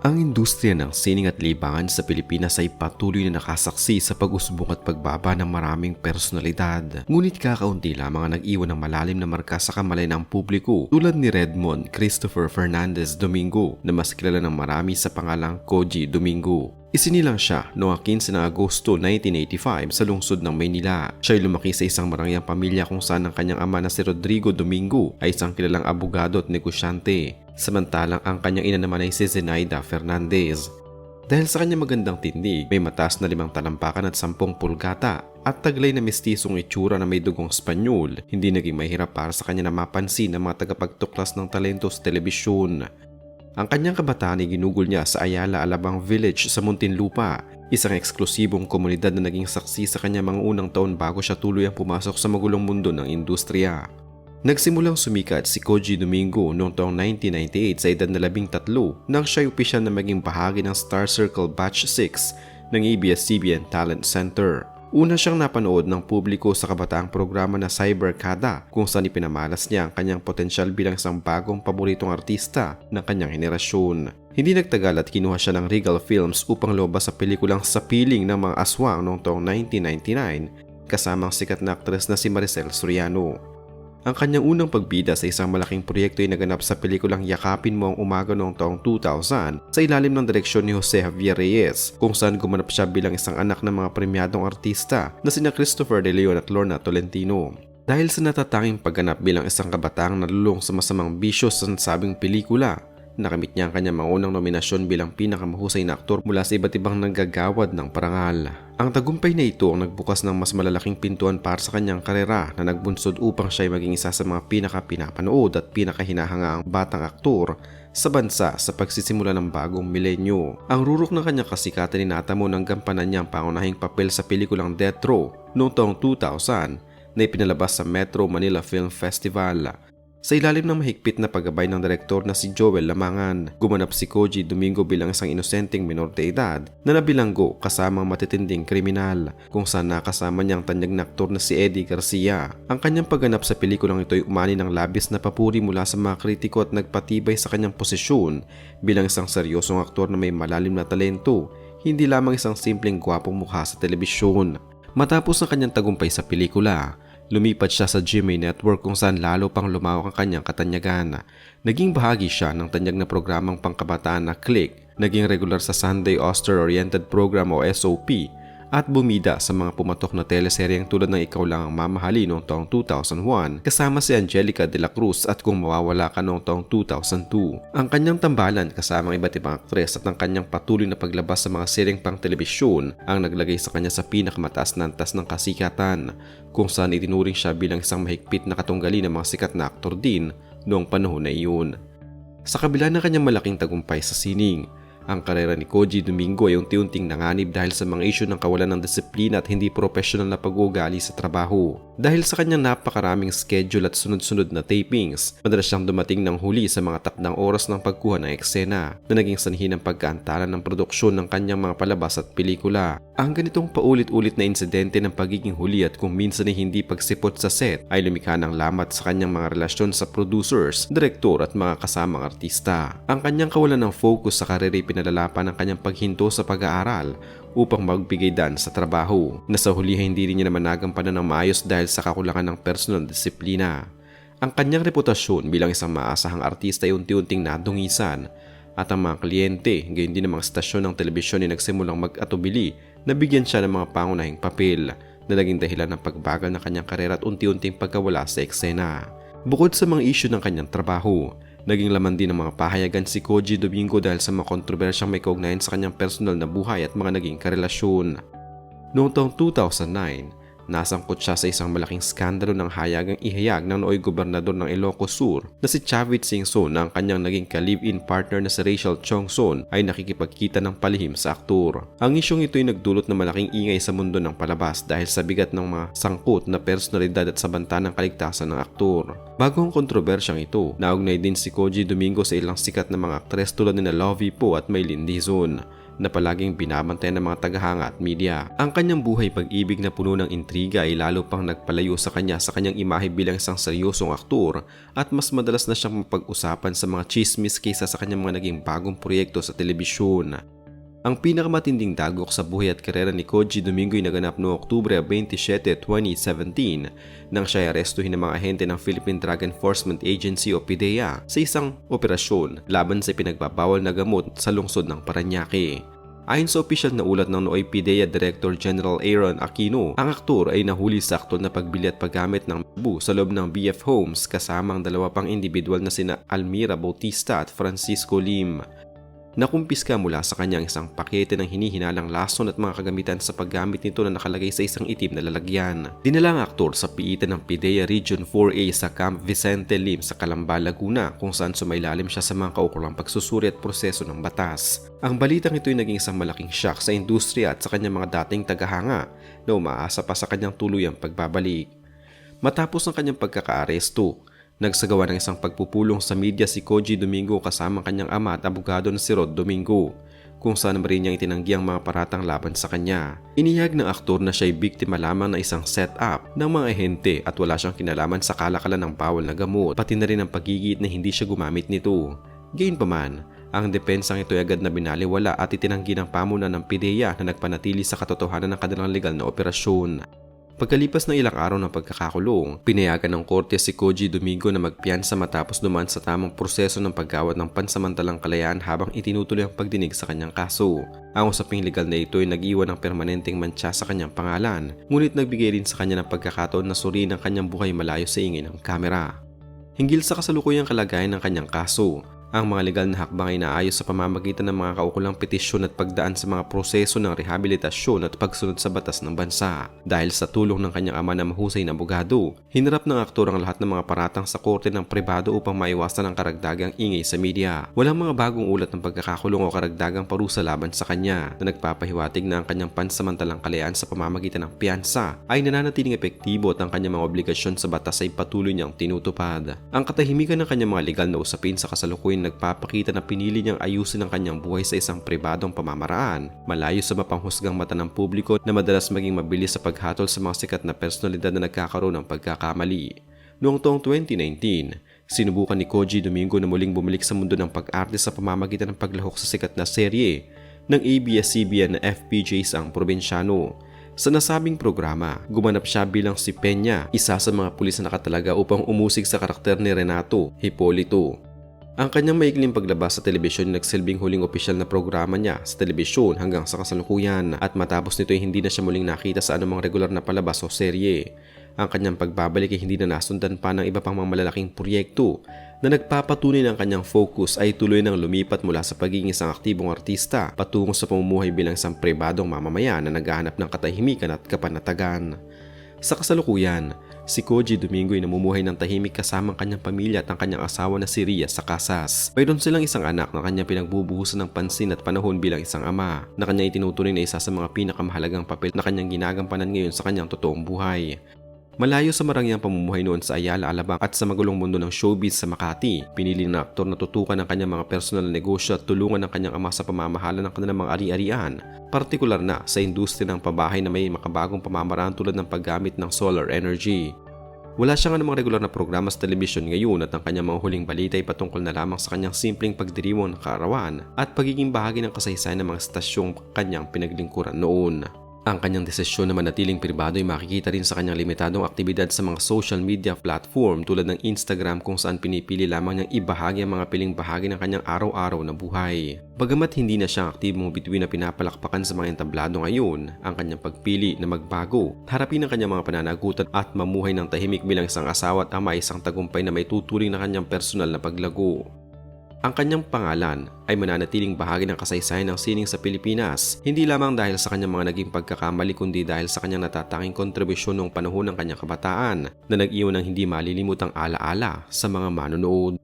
Ang industriya ng sining at libangan sa Pilipinas ay patuloy na nakasaksi sa pag-usbong at pagbaba ng maraming personalidad. Ngunit kakaunti lamang ang nag-iwan ng malalim na marka sa kamalayan ng publiko tulad ni Redmond Christopher Fernandez Domingo na mas kilala ng marami sa pangalang Koji Domingo. Isinilang siya noong 15 ng Agosto 1985 sa lungsod ng Maynila. Siya ay lumaki sa isang marangyang pamilya kung saan ang kanyang ama na si Rodrigo Domingo ay isang kilalang abogado at negosyante. Samantalang ang kanyang ina naman ay si Zenaida Fernandez. Dahil sa kanyang magandang tindig, may mataas na 5 talampakan at 10 pulgata at taglay na mestisong itsura na may dugong Espanyol, hindi naging mahirap para sa kanya na mapansin ng mga tagapagtuklas ng talento sa telebisyon. Ang kanyang kabataan ay ginugol niya sa Ayala Alabang Village sa Muntinlupa, isang eksklusibong komunidad na naging saksi sa kanyang mga unang taon bago siya tuluyang pumasok sa magulong mundo ng industriya. Nagsimulang sumikat si Koji Domingo noong taong 1998 sa edad na 13 nang siya ay opisyal na maging bahagi ng Star Circle Batch 6 ng ABS-CBN Talent Center. Una siyang napanood ng publiko sa kabataang programa na Cyberkada kung saan ipinamalas niya ang kanyang potensyal bilang isang bagong paboritong artista ng kanyang henerasyon. Hindi nagtagal at kinuha siya ng Regal Films upang lumabas sa pelikulang Sa Piling ng Mga Aswang noong taong 1999 kasamang sikat na aktres na si Maricel Soriano. Ang kanyang unang pagbida sa isang malaking proyekto ay naganap sa pelikulang Yakapin Mo Ang Umaga noong taong 2000 sa ilalim ng direksyon ni Jose Javier Reyes kung saan gumanap siya bilang isang anak ng mga premyadong artista na sina Christopher De Leon at Lorna Tolentino. Dahil sa natatanging pagganap bilang isang kabataang nalulung sa masamang bisyo sa nasabing pelikula, nakamit niya ang kanyang mga unang nominasyon bilang pinakamahusay na aktor mula sa iba't ibang nanggagawad ng parangal. Ang tagumpay na ito ang nagbukas ng mas malalaking pintuan para sa kanyang karera na nagbunsod upang siya ay maging isa sa mga pinaka-pinapanood at pinakahinahangaang batang aktor sa bansa sa pagsisimula ng bagong milenyo. Ang rurok ng kanyang kasikatan ay natamo ng gampanan niya ang pangunahing papel sa pelikulang Death Row noong taong 2000 na ipinalabas sa Metro Manila Film Festival. Sa ilalim ng mahigpit na paggabay ng direktor na si Joel Lamangan, gumanap si Koji Domingo bilang isang inosenteng minor de edad na nabilanggo kasamang matitinding kriminal kung saan nakasama niya ang tanyag na aktor na si Eddie Garcia. Ang kanyang pagganap sa pelikulang ito ay umani ng labis na papuri mula sa mga kritiko at nagpatibay sa kanyang posisyon bilang isang seryosong aktor na may malalim na talento, hindi lamang isang simpleng gwapong mukha sa telebisyon. Matapos ang kanyang tagumpay sa pelikula, lumipat siya sa GMA Network kung saan lalo pang lumawak ang kanyang katanyagan. Naging bahagi siya ng tanyag na programang pangkabataan na Click, naging regular sa Sunday Auster-Oriented Program o SOP, at bumida sa mga pumatok na teleseryeng tulad ng Ikaw Lang Ang Mamahalin noong taong 2001 kasama si Angelica de la Cruz at Kung Mawawala Ka noong taong 2002. Ang kanyang tambalan kasama ang iba't ibang aktres at ang kanyang patuloy na paglabas sa mga seryeng pang telebisyon ang naglagay sa kanya sa pinakamataas na antas ng kasikatan kung saan itinuring siya bilang isang mahigpit na katunggali ng mga sikat na aktor din noong panahon na iyon. Sa kabila ng kanyang malaking tagumpay sa sining, ang karera ni Koji Domingo ay unti-unting nanganib dahil sa mga isyu ng kawalan ng disiplina at hindi profesional na pag-uugali sa trabaho. Dahil sa kanyang napakaraming schedule at sunod-sunod na tapings, madalas siyang dumating ng huli sa mga takdang oras ng pagkuha ng eksena na naging sanhi ng pagkaantaran ng produksyon ng kanyang mga palabas at pelikula. Ang ganitong paulit-ulit na insidente ng pagiging huli at kung minsan ay hindi pagsipot sa set ay lumikha ng lamat sa kanyang mga relasyon sa producers, direktor at mga kasamang artista. Ang kanyang kawalan ng focus sa karera pinalalapan ng kanyang paghinto sa pag-aaral upang magbigay daan sa trabaho na sa huli hindi rin niya naman nagampanan ng maayos dahil sa kakulangan ng personal disiplina. Ang kanyang reputasyon bilang isang maasahang artista ay unti-unting nadungisan at ang mga kliyente, gayon din ang mga stasyon ng telebisyon ay nagsimulang mag-atubili na bigyan siya ng mga pangunahing papel na naging dahilan ng pagbagal ng kanyang karera at unti-unting pagkawala sa eksena. Bukod sa mga issue ng kanyang trabaho, naging laman din ng mga pahayagan si Koji Domingo dahil sa mga kontrobersyang may kaugnayan sa kanyang personal na buhay at mga naging karelasyon. Noong taong 2009, nasangkot siya sa isang malaking skandalo ng hayagang ihayag ng nooy gobernador ng Ilocos Sur na si Chavit Singson na ang kanyang naging ka-live-in partner na si Rachel Chongson ay nakikipagkita ng palihim sa aktor. Ang isyong ito ay nagdulot ng malaking ingay sa mundo ng palabas dahil sa bigat ng mga sangkot na personalidad at sa banta ng kaligtasan ng aktor. Bago ang kontrobersyang ito, naugnay din si Koji Domingo sa ilang sikat na mga aktres tulad ni Lovie Poe at Maylin Dizon. na palaging binabantayan ng mga tagahanga at media. Ang kanyang buhay pag-ibig na puno ng intriga ay lalo pang nagpalayo sa kanyang imahe bilang isang seryosong aktor at mas madalas na siyang mapag-usapan sa mga chismis kaysa sa kanyang mga naging bagong proyekto sa telebisyon. Ang pinakamatinding dagok sa buhay at karera ni Koji Domingo ay naganap noong Oktubre 27, 2017 nang siya ay arestuhin ng mga ahente ng Philippine Drug Enforcement Agency o PDEA sa isang operasyon laban sa pinagbabawal na gamot sa lungsod ng Parañaque. Ayon sa opisyal na ulat ng Nooy PDEA Director General Aaron Aquino, ang aktor ay nahuli sa aktol na pagbili at paggamit ng bu sa loob ng BF Homes kasama ang dalawa pang individual na sina Almira Bautista at Francisco Lim. Nakumpiska mula sa kanya ang isang pakete ng hinihinalang lason at mga kagamitan sa paggamit nito na nakalagay sa isang itim na lalagyan. Dinala ang aktor sa piitan ng PDEA Region 4A sa Camp Vicente Lim sa Calamba, Laguna kung saan sumailalim siya sa mga kaukulang pagsusuri at proseso ng batas. Ang balitang ito ay naging isang malaking shock sa industriya at sa kanyang mga dating tagahanga na umaasa pa sa kanyang tuluyang pagbabalik. Matapos ang kanyang pagkakaaresto, nagsagawa ng isang pagpupulong sa media si Koji Domingo kasama kanyang ama at abogado na si Rod Domingo, kung saan rin niyang itinanggi ang mga paratang laban sa kanya. Inihag ng aktor na siya ay biktima lamang ng isang setup ng mga ahente at wala siyang kinalaman sa kalakalan ng bawal na gamot, pati na rin ang pagigit na hindi siya gumamit nito. Gayunpaman, ang depensang ito ay agad na binaliwala at itinanggi ng pamunan ng PDEA na nagpanatili sa katotohanan ng kanilang legal na operasyon. Pagkalipas ng ilang araw ng pagkakakulong, pinayagan ng korte si Koji Domingo na magpiyansa matapos dumaan sa tamang proseso ng paggawad ng pansamantalang kalayaan habang itinutuloy ang pagdinig sa kanyang kaso. Ang usaping legal na ito ay nag-iwan ng permanenteng mantsa sa kanyang pangalan, ngunit nagbigay rin sa kanya ng pagkakataon na suriin ang kanyang buhay malayo sa ingay ng kamera. Hinggil sa kasalukuyang kalagayan ng kanyang kaso, ang mga legal na hakbang ay naayos sa pamamagitan ng mga kaukulang petisyon at pagdaan sa mga proseso ng rehabilitasyon at pagsunod sa batas ng bansa. Dahil sa tulong ng kanyang ama na mahusay na abogado, hinarap ng aktor ang lahat ng mga paratang sa korte ng pribado upang maiwasan ang karagdagang ingay sa media. Walang mga bagong ulat ng pagkakakulong o karagdagang parusa laban sa kanya na nagpapahiwatig na ang kanyang pansamantalang kalayaan sa pamamagitan ng piyansa ay nananatiling epektibo at ang kanyang mga obligasyon sa batas ay patuloy niyang tinutupad. Ang katahimikan ng kanyang mga legal na usapin sa kasalukuyan nagpapakita na pinili niyang ayusin ang kanyang buhay sa isang pribadong pamamaraan, malayo sa mapanghusgang mata ng publiko na madalas maging mabilis sa paghatol sa mga sikat na personalidad na nagkakaroon ng pagkakamali. Noong taong 2019, sinubukan ni Koji Domingo na muling bumalik sa mundo ng pag-arte sa pamamagitan ng paglahok sa sikat na serye ng ABS-CBN na FPJs ang Probinsyano. Sa nasabing programa, gumanap siya bilang si Peña, isa sa mga pulis na nakatalaga upang umusig sa karakter ni Renato Hipolito. Ang kanyang maikling paglabas sa telebisyon ay nagsilbing huling opisyal na programa niya sa telebisyon hanggang sa kasalukuyan at matapos nito ay hindi na siya muling nakita sa anumang regular na palabas o serye. Ang kanyang pagbabalik ay hindi na nasundan pa ng iba pang mga malalaking proyekto na nagpapatunay ng kanyang focus ay tuloy nang lumipat mula sa pagiging isang aktibong artista patungo sa pamumuhay bilang isang pribadong mamamayan na naghahanap ng katahimikan at kapanatagan. Sa kasalukuyan, si Koji Domingo ay namumuhay ng tahimik kasama ang kanyang pamilya at ang kanyang asawa na si Ria sa Casas. Mayroon silang isang anak na kanyang pinagbubuhusan ng pansin at panahon bilang isang ama na kanyang itinuturing na isa sa mga pinakamahalagang papel na kanyang ginagampanan ngayon sa kanyang totoong buhay. Malayo sa marangyang pamumuhay noon sa Ayala, Alabang at sa magulong mundo ng showbiz sa Makati, pinili ng aktor na tutukan ang kanyang mga personal na negosyo at tulungan ang kanyang ama sa pamamahala ng kanilang mga ari-arian, partikular na sa industriya ng pabahay na may makabagong pamamaraan tulad ng paggamit ng solar energy. Wala siyang anumang regular na programa sa telebisyon ngayon at ang kanyang mga huling balita ay patungkol na lamang sa kanyang simpleng pagdiriwang ng kaarawan at pagiging bahagi ng kasaysayan ng mga stasyong kanyang pinaglingkuran noon. Ang kanyang desisyon na manatiling pribado ay makikita rin sa kanyang limitadong aktibidad sa mga social media platform tulad ng Instagram kung saan pinipili lamang niyang ibahagi ang mga piling bahagi ng kanyang araw-araw na buhay. Bagamat hindi na siya aktibong bituin na pinapalakpakan sa mga entablado ngayon, ang kanyang pagpili na magbago, harapin ang kanyang mga pananagutan at mamuhay ng tahimik bilang isang asawa at ama ay isang tagumpay na may tuturing na kanyang personal na paglago. Ang kanyang pangalan ay mananatiling bahagi ng kasaysayan ng sining sa Pilipinas, hindi lamang dahil sa kanyang mga naging pagkakamali kundi dahil sa kanyang natatanging kontribusyon noong panahon ng kanyang kabataan na nag-iwan ng hindi malilimutang alaala sa mga manonood.